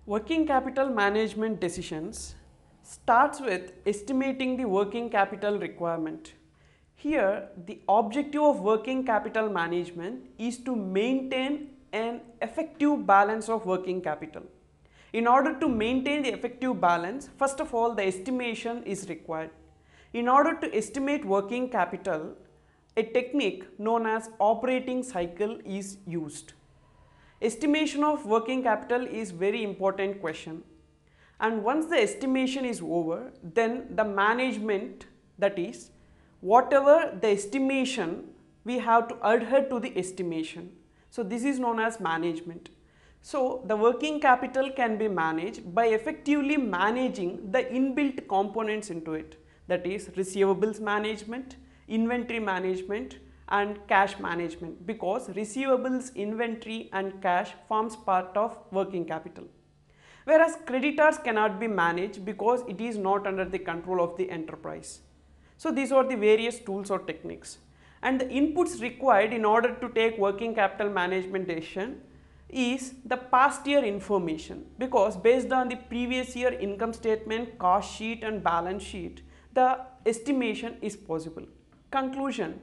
Working capital management decisions starts with estimating the working capital requirement. Here, the objective of working capital management is to maintain an effective balance of working capital. In order to maintain the effective balance, first of all, the estimation is required. In order to estimate working capital, a technique known as operating cycle is used. Estimation of working capital is very important question, and once the estimation is over, then the management, that is whatever the estimation, we have to adhere to the estimation. So this is known as management. So the working capital can be managed by effectively managing the inbuilt components into it, that is receivables management, inventory management and cash management, because receivables, inventory and cash forms part of working capital. Whereas creditors cannot be managed because it is not under the control of the enterprise. So these are the various tools or techniques, and the inputs required in order to take working capital management decision is the past year information, because based on the previous year income statement, cost sheet and balance sheet, the estimation is possible. Conclusion: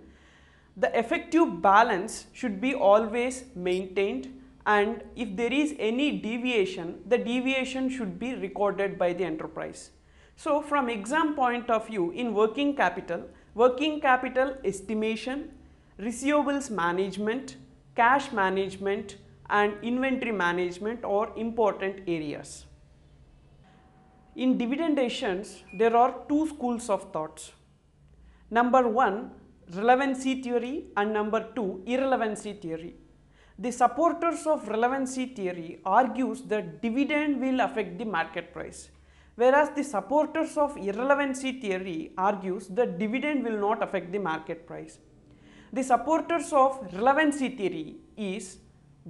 the effective balance should be always maintained, and if there is any deviation, the deviation should be recorded by the enterprise. So from exam point of view, in working capital estimation, receivables management, cash management and inventory management are important areas. In dividend decisions, there are two schools of thoughts. Number one, relevancy theory, and number two, irrelevancy theory. The supporters of relevancy theory argues that dividend will affect the market price, whereas the supporters of irrelevancy theory argues that dividend will not affect the market price. The supporters of relevancy theory is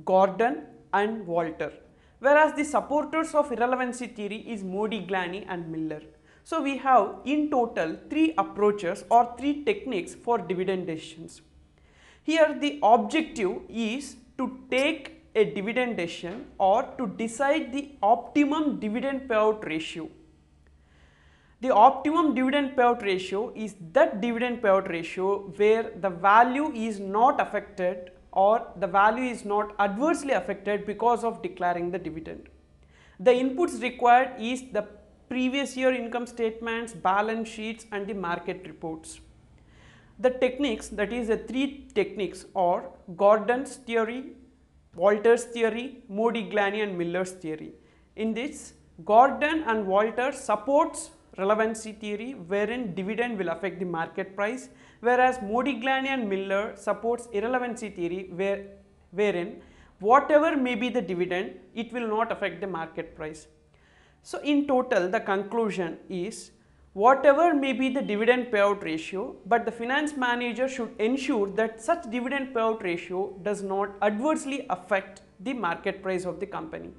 Gordon and Walter, whereas the supporters of irrelevancy theory is Modigliani and Miller. So we have in total three approaches or three techniques for dividend decisions. Here the objective is to take a dividend decision or to decide the optimum dividend payout ratio. The optimum dividend payout ratio is that dividend payout ratio where the value is not affected or the value is not adversely affected because of declaring the dividend. The inputs required is the previous year income statements, balance sheets and the market reports. The techniques, that is the three techniques, are Gordon's theory, Walter's theory, Modigliani and Miller's theory. In this, Gordon and Walter supports relevancy theory wherein dividend will affect the market price, whereas Modigliani and Miller supports irrelevancy theory wherein whatever may be the dividend, it will not affect the market price. So in total, the conclusion is whatever may be the dividend payout ratio, but the finance manager should ensure that such dividend payout ratio does not adversely affect the market price of the company.